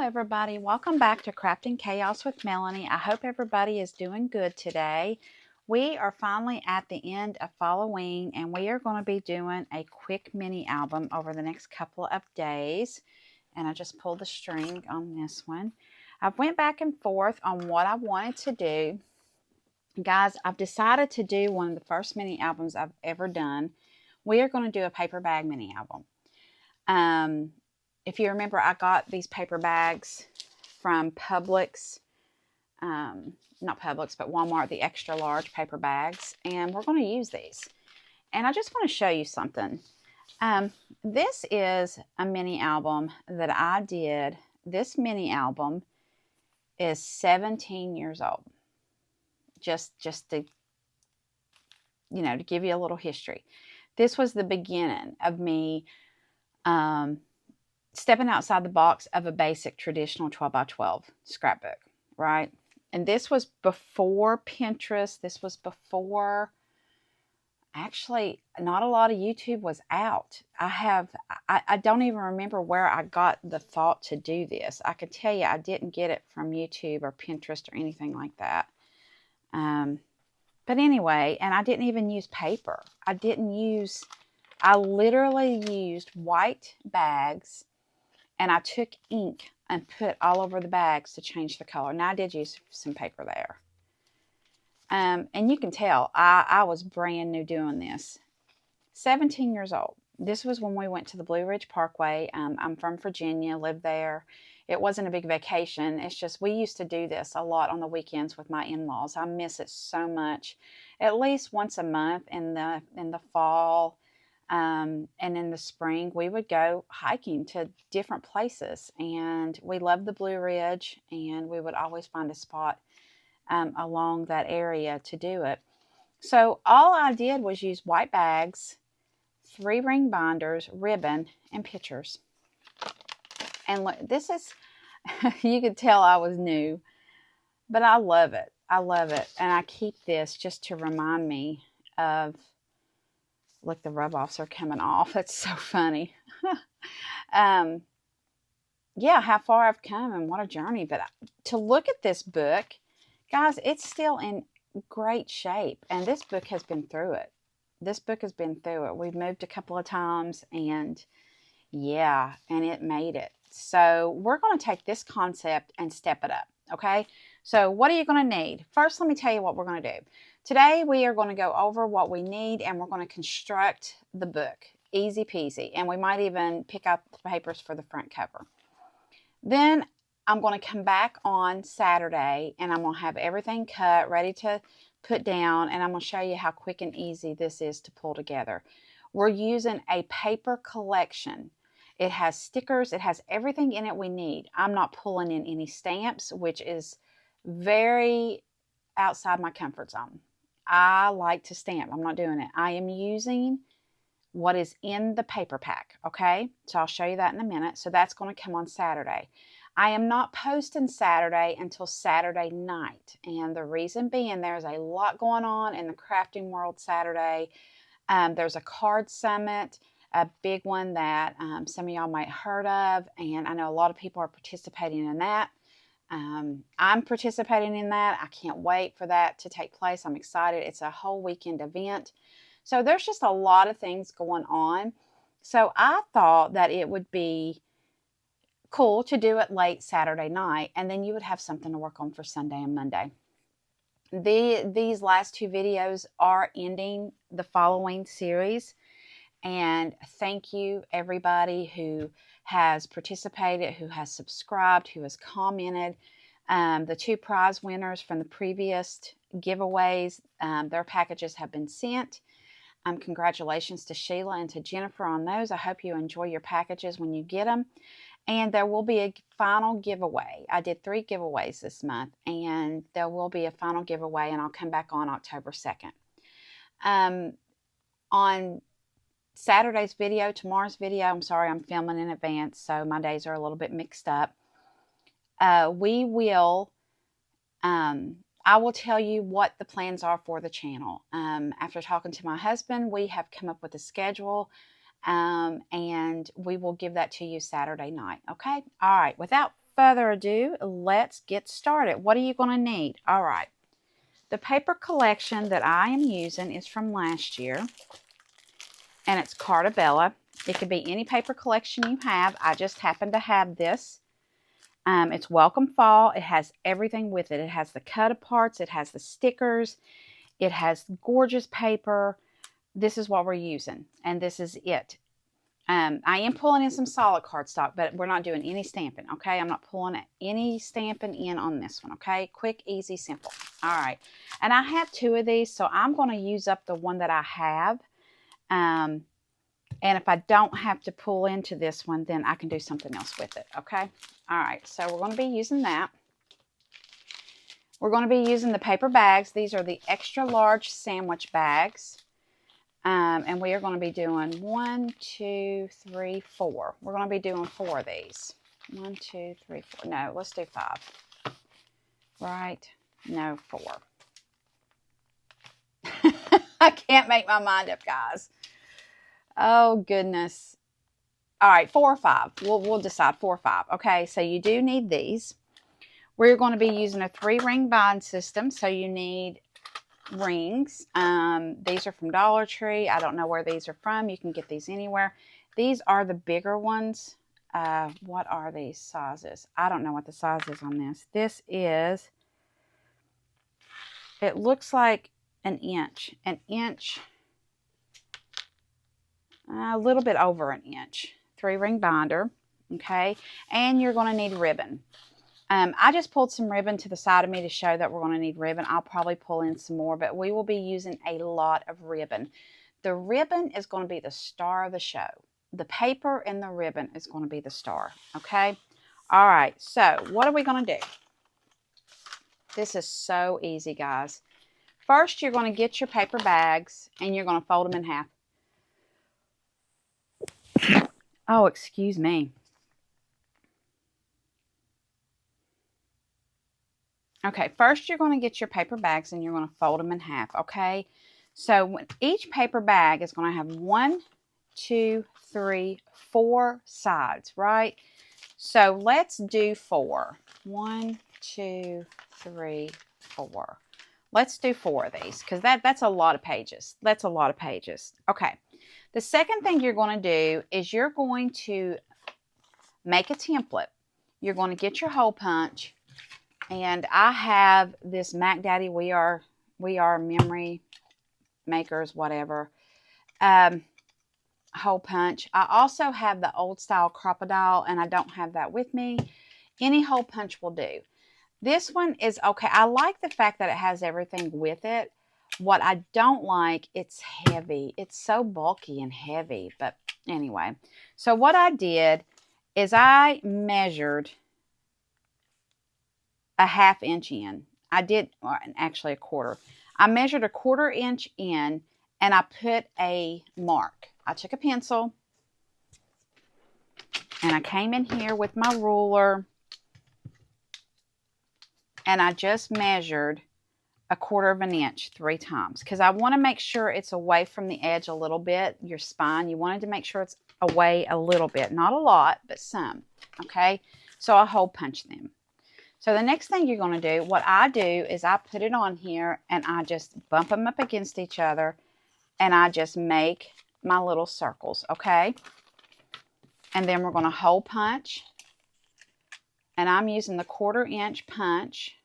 everybody. Welcome back to Crafting Chaos with Melanie. I hope everybody is doing good today. We are finally at the end of Falloween, and we are going to be doing a quick mini album over the next couple of days. And I just pulled the string on this one. I've went back and forth on what I wanted to do. Guys, I've decided to do one of the first mini albums I've ever done. We are going to do a paper bag mini album. If you remember, I got these paper bags from Publix, not Publix, but Walmart, the extra large paper bags, and we're going to use these. And I just want to show you something. This is a mini album that I did. This mini album is 17 years old. Just to, to give you a little history. This was the beginning of me stepping outside the box of a basic traditional 12x12 scrapbook, right? And this was before Pinterest. This was before, actually, not a lot of YouTube was out. I don't even remember where I got the thought to do this. I can tell you I didn't get it from YouTube or Pinterest or anything like that. But anyway, and I didn't even use paper. I literally used white bags, and I took ink and put all over the bags to change the color. Now, I did use some paper there. And you can tell, I was brand new doing this. 17 years old. This was when we went to the Blue Ridge Parkway. I'm from Virginia, lived there. It wasn't a big vacation. It's just we used to do this a lot on the weekends with my in-laws. I miss it so much. At least once a month in the fall. And in the spring, we would go hiking to different places, and we loved the Blue Ridge, and we would always find a spot along that area to do it. So all I did was use white bags, 3-ring binders, ribbon, and pictures. And look, this is, you could tell I was new, but I love it. I love it. And I keep this just to remind me of, look, the rub-offs are coming off. It's so funny. Yeah, how far I've come and what a journey. But to look at this book, guys, it's still in great shape. And this book has been through it. This book has been through it. We've moved a couple of times, and yeah, and it made it. So we're going to take this concept and step it up, okay? So what are you going to need? First, let me tell you what we're going to do. Today, we are going to go over what we need, and we're going to construct the book. Easy peasy. And we might even pick up the papers for the front cover. Then, I'm going to come back on Saturday, and I'm going to have everything cut, ready to put down, and I'm going to show you how quick and easy this is to pull together. We're using a paper collection. It has stickers. It has everything in it we need. I'm not pulling in any stamps, which is very outside my comfort zone. I like to stamp. I'm not doing it. I am using what is in the paper pack, okay? So I'll show you that in a minute. So that's going to come on Saturday. I am not posting Saturday until Saturday night. And the reason being, there's a lot going on in the crafting world Saturday. There's a card summit, a big one that some of y'all might have heard of. And I know a lot of people are participating in that. I'm participating in that. I can't wait for that to take place. I'm excited. It's a whole weekend event. So there's just a lot of things going on. So I thought that it would be cool to do it late Saturday night, and then you would have something to work on for Sunday and Monday. These last two videos are ending the Falloween series. And thank you, everybody who has participated, who has subscribed, who has commented. The 2 prize winners from the previous giveaways, their packages have been sent. Congratulations to Sheila and to Jennifer on those. I hope you enjoy your packages when you get them. And there will be a final giveaway. I did 3 giveaways this month, and there will be a final giveaway, and I'll come back on October 2nd. On Saturday's video, tomorrow's video, I'm sorry, I'm filming in advance, so my days are a little bit mixed up. I will tell you what the plans are for the channel. After talking to my husband, we have come up with a schedule, and we will give that to you Saturday night, okay? All right, without further ado, let's get started. What are you going to need? All right. The paper collection that I am using is from last year, and it's Cartabella. It could be any paper collection you have. I just happen to have this. It's Welcome Fall. It has everything with it. It has the cut-aparts. It has the stickers. It has gorgeous paper. This is what we're using, and this is it. I am pulling in some solid cardstock, but we're not doing any stamping, okay? I'm not pulling any stamping in on this one, okay? Quick, easy, simple. All right. And I have 2 of these, so I'm going to use up the one that I have. And if I don't have to pull into this one, then I can do something else with it, okay? All right, so we're going to be using that. We're going to be using the paper bags. These are the extra large sandwich bags. And we are going to be doing 1, 2, 3, 4. We're going to be doing 4 of these. 1, 2, 3, 4. No, let's do 5. Right? No, 4. I can't make my mind up, guys. Oh, goodness. All right, 4 or 5. We'll decide 4 or 5. Okay, so you do need these. We're going to be using a 3-ring bind system, so you need rings. These are from Dollar Tree. I don't know where these are from. You can get these anywhere. These are the bigger ones. What are these sizes? I don't know what the size is on this. This is, it looks like an inch, a little bit over an inch. 3-ring binder, okay? And you're going to need ribbon. I just pulled some ribbon to the side of me to show that we're going to need ribbon. I'll probably pull in some more, but we will be using a lot of ribbon. The ribbon is going to be the star of the show. The paper and the ribbon is going to be the star, okay? All right, so what are we going to do? This is so easy, guys. First, you're going to get your paper bags, and you're going to fold them in half. Oh, excuse me. Okay, first you're going to get your paper bags and you're going to fold them in half, okay? So each paper bag is going to have 1, 2, 3, 4 sides, right? So let's do 4. 1, 2, 3, 4. Let's do 4 of these because that's a lot of pages. That's a lot of pages. Okay. The second thing you're going to do is you're going to make a template. You're going to get your hole punch. And I have this Mac Daddy, we are memory makers, whatever, hole punch. I also have the old style crocodile, and I don't have that with me. Any hole punch will do. This one is okay. I like the fact that it has everything with it. What I don't like, it's heavy. It's so bulky and heavy. But anyway, so what I did is I measured a 1/2 inch in. I did, actually a 1/4. I measured a 1/4 inch in, and I put a mark. I took a pencil, and I came in here with my ruler, and I just measured a 1/4 inch 3 times because I want to make sure it's away from the edge a little bit, your spine. You wanted to make sure it's away a little bit, not a lot, but some, okay? So I hole punch them. So the next thing you're going to do, what I do is I put it on here and I just bump them up against each other and I just make my little circles, okay? And then we're going to hole punch. And I'm using the 1/4 inch punch.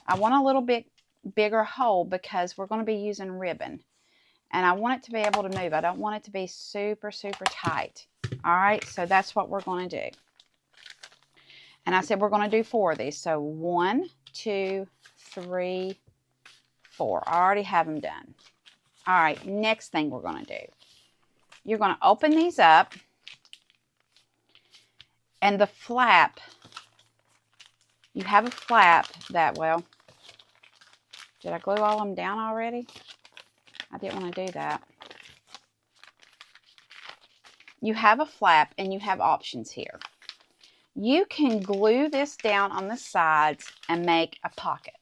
I want a little bit bigger hole because we're going to be using ribbon. And I want it to be able to move. I don't want it to be super, super tight. All right, so that's what we're going to do. And I said we're going to do 4 of these. So 1, 2, 3, 4. I already have them done. All right, next thing we're going to do. You're going to open these up. And the flap, you have a flap that, well, did I glue all of them down already? I didn't want to do that. You have a flap and you have options here. You can glue this down on the sides and make a pocket.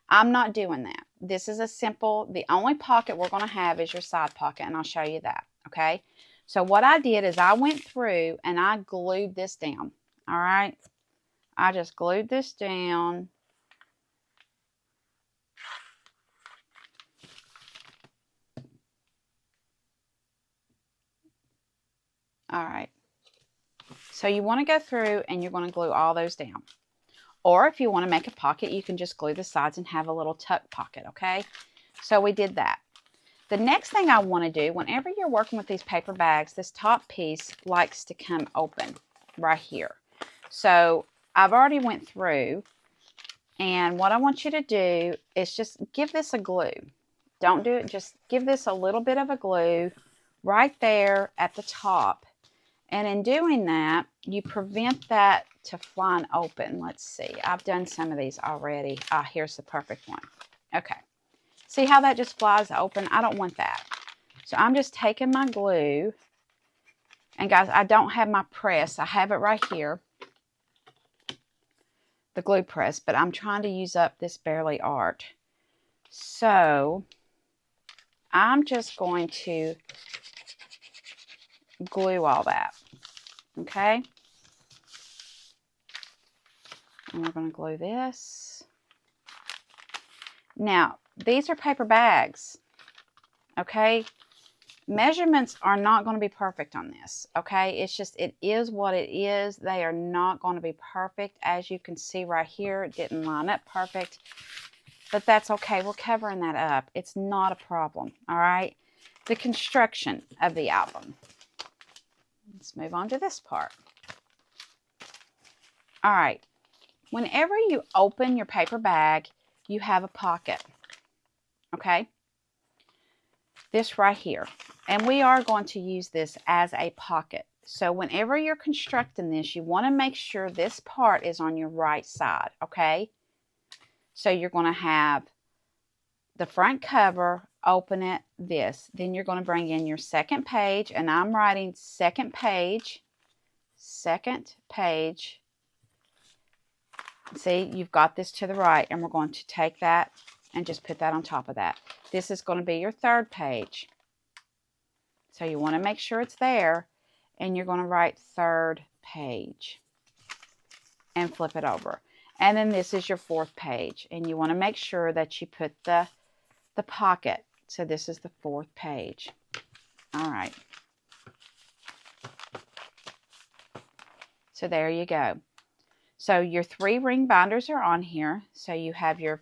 I'm not doing that. This is a simple, the only pocket we're going to have is your side pocket, and I'll show you that, okay? So what I did is I went through and I glued this down. All right. I just glued this down. All right. So you want to go through and you're going to glue all those down. Or if you want to make a pocket, you can just glue the sides and have a little tuck pocket, okay? So we did that. The next thing I want to do, whenever you're working with these paper bags, this top piece likes to come open right here. So I've already went through, and what I want you to do is just give this a glue. Don't do it, just give this a little bit of a glue right there at the top. And in doing that, you prevent that to flying open. Let's see. I've done some of these already. Ah, here's the perfect one. Okay. See how that just flies open? I don't want that. So I'm just taking my glue. And guys, I don't have my press. I have it right here. The glue press. But I'm trying to use up this Bearly Art. So I'm just going to glue all that. Okay. And we're going to glue this. Now, these are paper bags. Okay. Measurements are not going to be perfect on this. Okay. It's just, it is what it is. They are not going to be perfect. As you can see right here, it didn't line up perfect. But that's okay. We're covering that up. It's not a problem. All right. The construction of the album. Let's move on to this part. All right. Whenever you open your paper bag, you have a pocket. Okay. This right here. And we are going to use this as a pocket. So whenever you're constructing this, you want to make sure this part is on your right side. Okay. So you're going to have the front cover, open it, this. Then you're going to bring in your second page, and I'm writing second page. See, you've got this to the right, and we're going to take that and just put that on top of that. This is going to be your third page. So you want to make sure it's there, and you're going to write third page and flip it over. And then this is your fourth page, and you want to make sure that you put the pocket. So this is the fourth page. All right. So there you go. So your 3 ring binders are on here. So you have your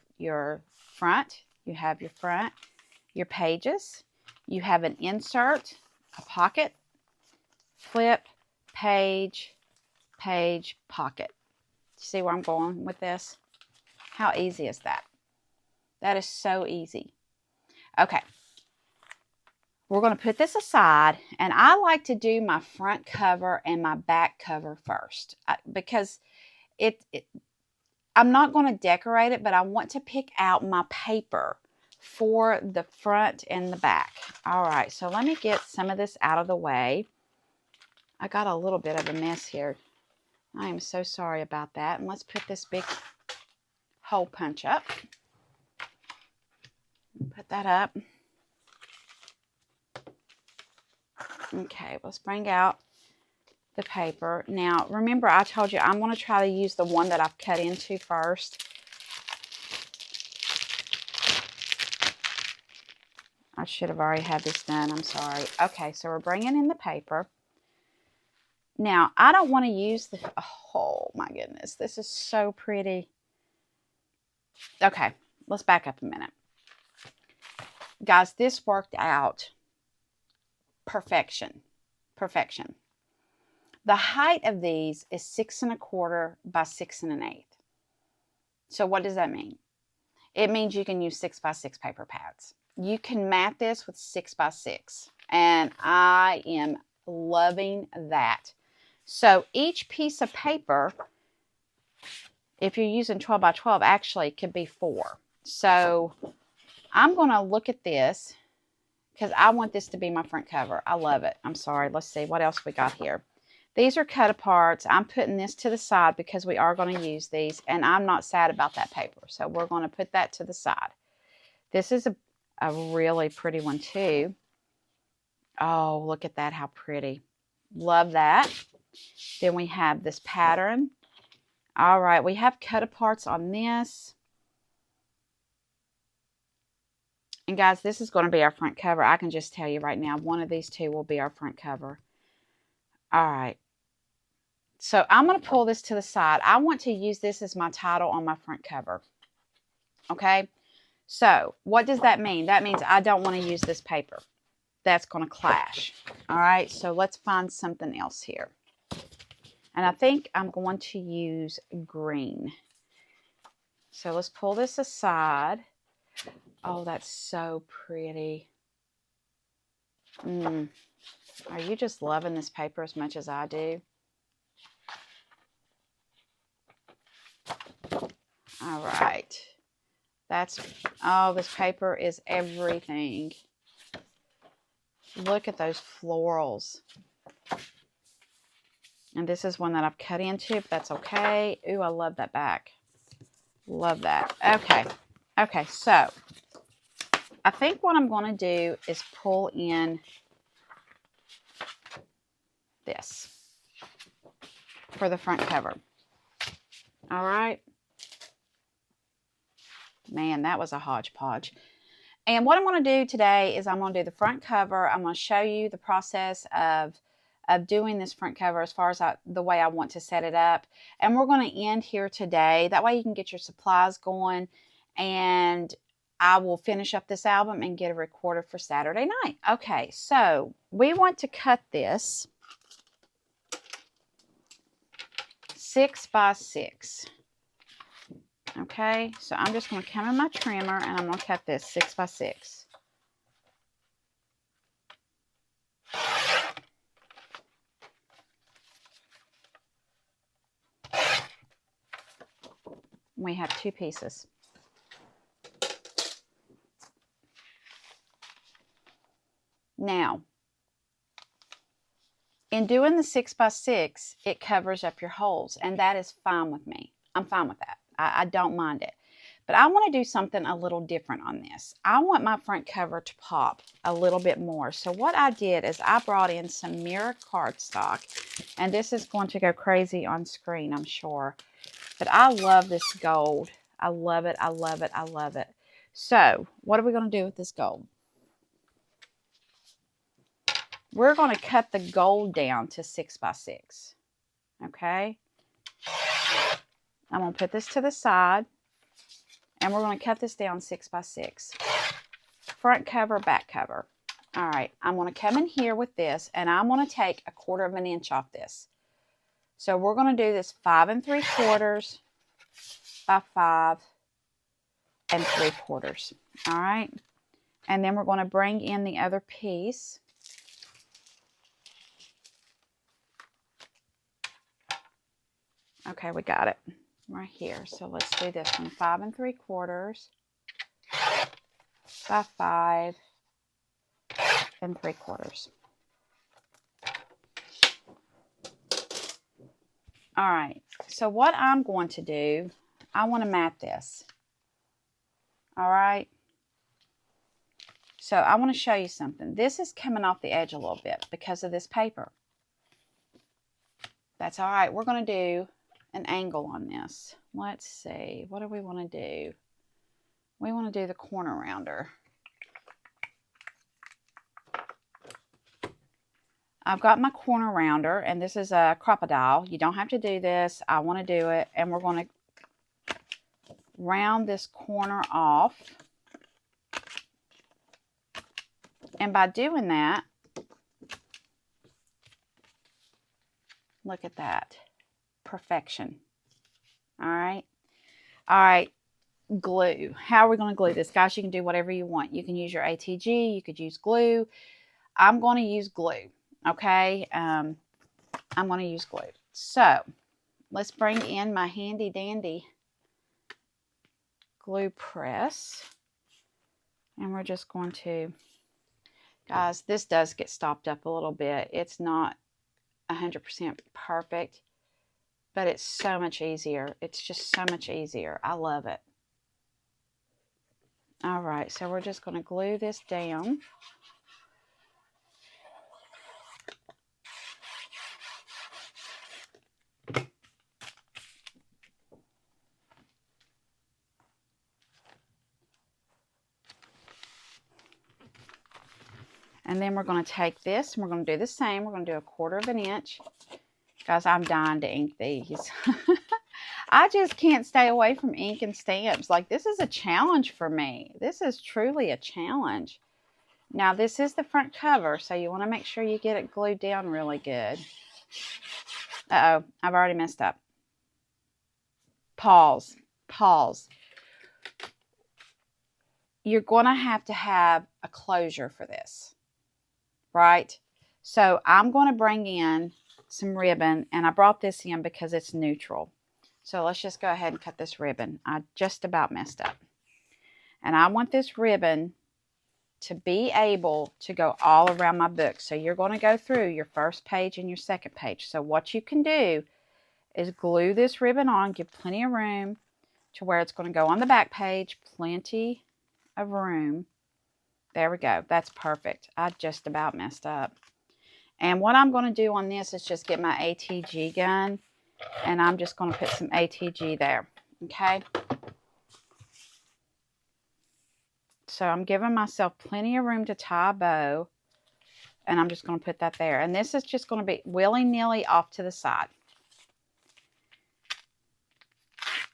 front, your pages, you have an insert, a pocket, flip, page, pocket. See where I'm going with this? How easy is that? That is so easy. Okay. We're going to put this aside, and I like to do my front cover and my back cover first because I'm not going to decorate it, but I want to pick out my paper for the front and the back. All right, so let me get some of this out of the way. I got a little bit of a mess here. I am so sorry about that. And let's put this big hole punch up. Put that up. Okay, let's bring out the paper. Now, remember I told you I'm going to try to use the one that I've cut into first. I should have already had this done. I'm sorry. Okay, so we're bringing in the paper. Now, I don't want to use the... Oh, my goodness. This is so pretty. Okay, let's back up a minute. Guys, this worked out. Perfection. The height of these is 6 1/4 by 6 1/8. So what does that mean? It means you can use 6 by 6 paper pads. You can mat this with 6 by 6. And I am loving that. So each piece of paper, if you're using 12 by 12, actually could be 4. So I'm going to look at this because I want this to be my front cover. I love it. I'm sorry. Let's see what else we got here. These are cut aparts. I'm putting this to the side because we are going to use these, and I'm not sad about that paper. So we're going to put that to the side. This is a really pretty one too. Oh, look at that. How pretty. Love that. Then we have this pattern. All right, we have cut aparts on this. And guys, this is going to be our front cover. I can just tell you right now, one of these two will be our front cover. All right. So I'm going to pull this to the side. I want to use this as my title on my front cover. Okay. So what does that mean? That means I don't want to use this paper. That's going to clash. All right. So let's find something else here. And I think I'm going to use green. So let's pull this aside. Oh, that's so pretty. Are you just loving this paper as much as I do? All right. Oh, this paper is everything. Look at those florals. And this is one that I've cut into, but that's okay. Ooh, I love that back. Love that. Okay. Okay, so I think what I'm going to do is pull in this for the front cover. All right. Man, that was a hodgepodge. And what I'm going to do today is I'm going to do the front cover. I'm going to show you the process of doing this front cover as far as the way I want to set it up. And we're going to end here today. That way you can get your supplies going. And I will finish up this album and get it recorded for Saturday night. Okay, so we want to cut this 6 by 6. Okay, so I'm just going to come in my trimmer and I'm going to cut this 6 by 6. We have 2 pieces. Now, in doing the 6 by 6, it covers up your holes, and that is fine with me. I'm fine with that. I don't mind it. But I want to do something a little different on this. I want my front cover to pop a little bit more. So what I did is I brought in some mirror cardstock, and this is going to go crazy on screen, I'm sure. But I love this gold. I love it. I love it. I love it. So what are we going to do with this gold? We're going to cut the gold down to 6 by 6. Okay. I'm going to put this to the side. And we're going to cut this down 6 by 6. Front cover, back cover. All right. I'm going to come in here with this. And I'm going to take 1/4 of an inch off this. So we're going to do this 5 3/4 by 5 3/4. All right. And then we're going to bring in the other piece. Okay, we got it right here. So let's do this one. 5 3/4 by 5 3/4. All right. So what I'm going to do, I want to mat this. All right. So I want to show you something. This is coming off the edge a little bit because of this paper. That's all right. We're going to do an angle on this. Let's see. What do we want to do? We want to do the corner rounder. I've got my corner rounder, and this is a crocodile. You don't have to do this. I want to do it, and we're going to round this corner off. And by doing that, look at that. Perfection. All right. All right. Glue. How are we going to glue this? Guys, you can do whatever you want. You can use your ATG. You could use glue. I'm going to use glue. Okay. I'm going to use glue. So let's bring in my handy dandy glue press. And we're just going to, guys, this does get stopped up a little bit. It's not 100% perfect, but it's so much easier. It's just so much easier. I love it. All right, so we're just going to glue this down. And then we're going to take this and we're going to do the same. We're going to do 1/4 of an inch. Guys, I'm dying to ink these. I just can't stay away from ink and stamps. Like, this is a challenge for me. This is truly a challenge. Now, this is the front cover, so you want to make sure you get it glued down really good. Uh-oh, I've already messed up. Pause. Pause. You're going to have a closure for this, right? So I'm going to bring in some ribbon, and I brought this in because it's neutral. So let's just go ahead and cut this ribbon. I just about messed up. And I want this ribbon to be able to go all around my book. So you're going to go through your first page and your second page. So what you can do is glue this ribbon on, give plenty of room to where it's going to go on the back page. Plenty of room. There we go. That's perfect. I just about messed up. And what I'm going to do on this is just get my ATG gun, and I'm just going to put some ATG there. Okay. So I'm giving myself plenty of room to tie a bow, and I'm just going to put that there. And this is just going to be willy-nilly off to the side.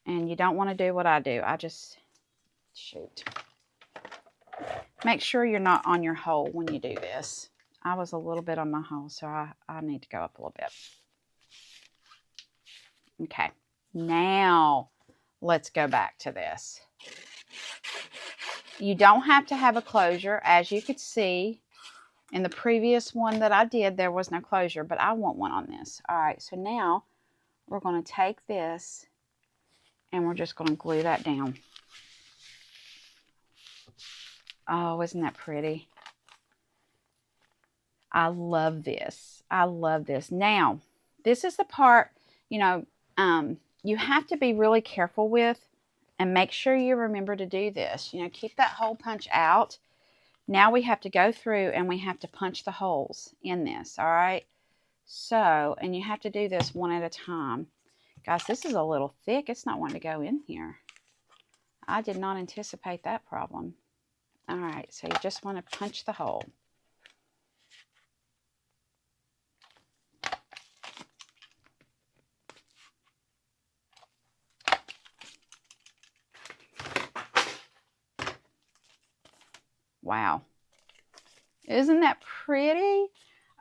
And you don't want to do what I do. I just shoot. Make sure you're not on your hole when you do this. I was a little bit on my hole, so I need to go up a little bit. Okay. Now, let's go back to this. You don't have to have a closure. As you could see, in the previous one that I did, there was no closure, but I want one on this. All right, so now we're going to take this, and we're just going to glue that down. Oh, isn't that pretty? I love this. I love this. Now, this is the part, you know, you have to be really careful with, and make sure you remember to do this. You know, keep that hole punch out. Now we have to go through and we have to punch the holes in this, all right? So, and you have to do this one at a time. Guys, this is a little thick. It's not wanting to go in here. I did not anticipate that problem. All right, so you just want to punch the hole. Wow. Isn't that pretty?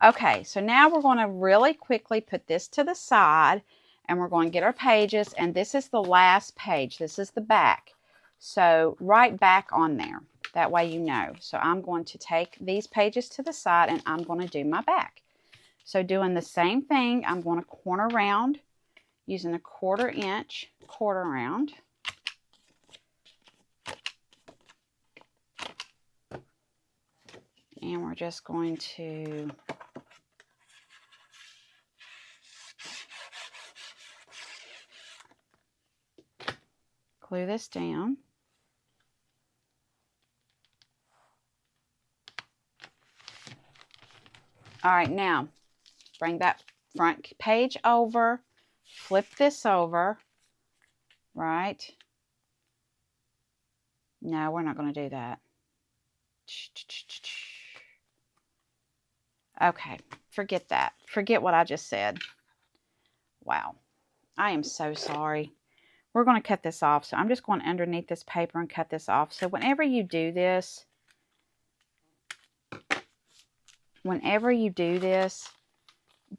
Okay, so now we're going to really quickly put this to the side, and we're going to get our pages, and this is the last page. This is the back. So write back on there. That way you know. So I'm going to take these pages to the side, and I'm going to do my back. So doing the same thing, I'm going to corner round using a 1/4 inch quarter round. And we're just going to glue this down. All right, now bring that front page over, flip this over, right? No, we're not going to do that. Okay, forget that. Forget what I just said. Wow, I am so sorry. We're going to cut this off. So I'm just going underneath this paper and cut this off. So whenever you do this,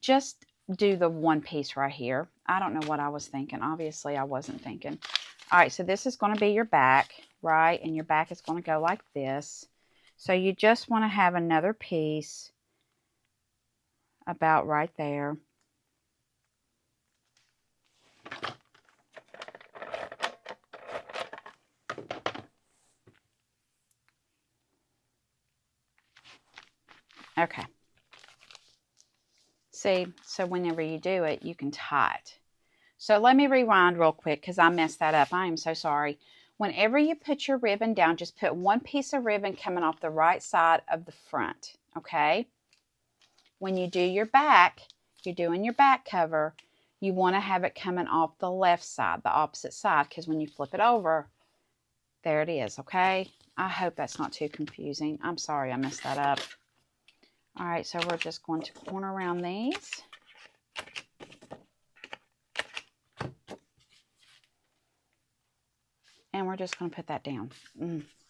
just do the one piece right here. I don't know what I was thinking. Obviously, I wasn't thinking. All right, so this is going to be your back, right? And your back is going to go like this. So you just want to have another piece about right there. Okay. See, so whenever you do it, you can tie it. So let me rewind real quick because I messed that up. I am so sorry. Whenever you put your ribbon down, just put one piece of ribbon coming off the right side of the front, okay? When you do your back, you're doing your back cover, you want to have it coming off the left side, the opposite side, because when you flip it over, there it is, okay? I hope that's not too confusing. I'm sorry I messed that up. All right, so we're just going to corner around these. And we're just going to put that down.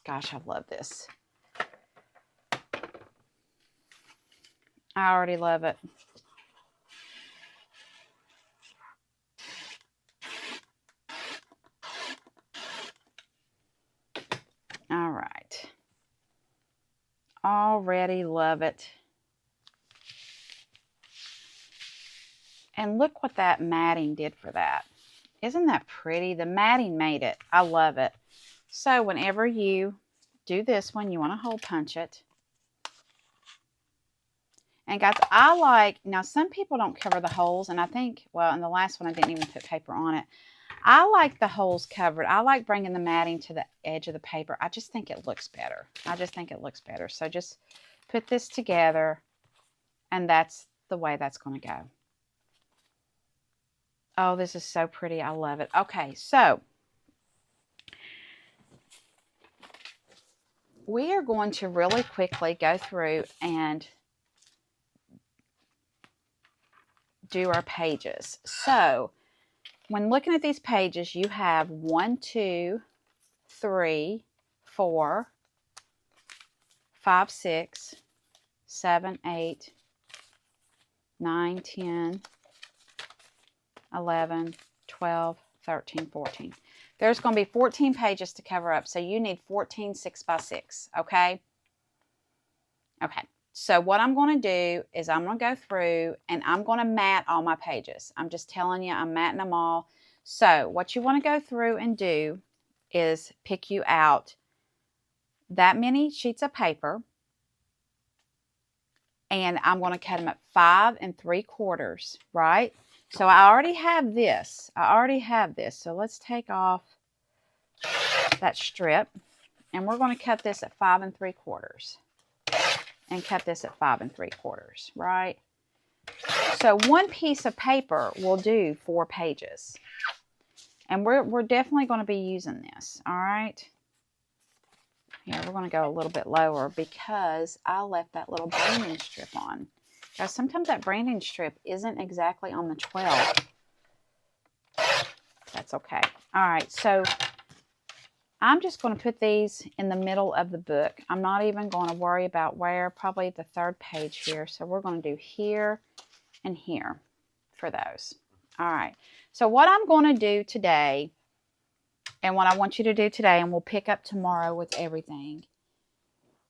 Gosh, I love this. I already love it. All right. Already love it. And look what that matting did for that. Isn't that pretty? The matting made it. I love it. So whenever you do this one, you want to hole punch it. And guys, I like, now some people don't cover the holes, and I think, well, in the last one I didn't even put paper on it. I like the holes covered. I like bringing the matting to the edge of the paper. I just think it looks better. I just think it looks better. So just put this together, and that's the way that's going to go. Oh, this is so pretty. I love it. Okay, so we are going to really quickly go through and do our pages. So when looking at these pages, you have 1, 2, 3, 4, 5, 6, 7, 8, 9, 10, 11, 12, 13, 14. There's going to be 14 pages to cover up, so you need 14 6x6, okay? Okay, so what I'm going to do is I'm going to go through and I'm going to mat all my pages. I'm just telling you, I'm matting them all. So what you want to go through and do is pick you out that many sheets of paper, and I'm going to cut them at 5 3/4, right? So I already have this. So let's take off that strip, and we're going to cut this at 5 3/4, and cut this at 5 3/4, right? So one piece of paper will do 4 pages, and we're definitely going to be using this. All right. Here, we're going to go a little bit lower because I left that little branding strip on. Guys, sometimes that branding strip isn't exactly on the 12. That's okay. All right, so I'm just going to put these in the middle of the book. I'm not even going to worry about where, probably the 3rd page here. So we're going to do here and here for those. All right, so what I'm going to do today, and what I want you to do today, and we'll pick up tomorrow with everything,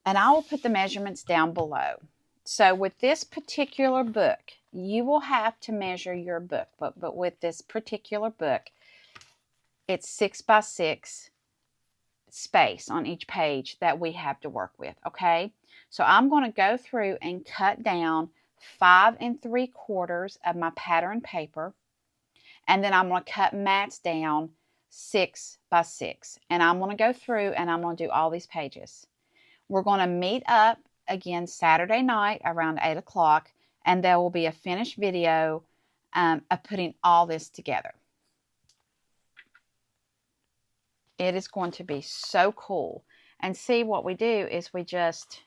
and I will put the measurements down below. So with this particular book, you will have to measure your book, but with this particular book, it's 6x6 space on each page that we have to work with, okay? So I'm going to go through and cut down 5 3/4 of my pattern paper, and then I'm going to cut mats down 6x6, and I'm going to go through and I'm going to do all these pages. We're going to meet up again Saturday night around 8 o'clock, and there will be a finished video of putting all this together. It is going to be so cool. And see, what we do is we just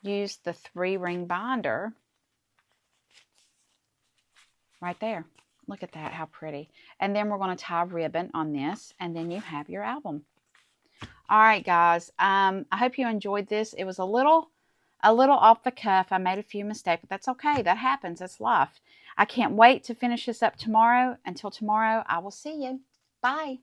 use the 3-ring binder right there. Look at that, how pretty. And then we're going to tie ribbon on this, and then you have your album. All right, guys. I hope you enjoyed this. It was a little off the cuff. I made a few mistakes, but that's okay. That happens. That's life. I can't wait to finish this up tomorrow. Until tomorrow, I will see you. Bye.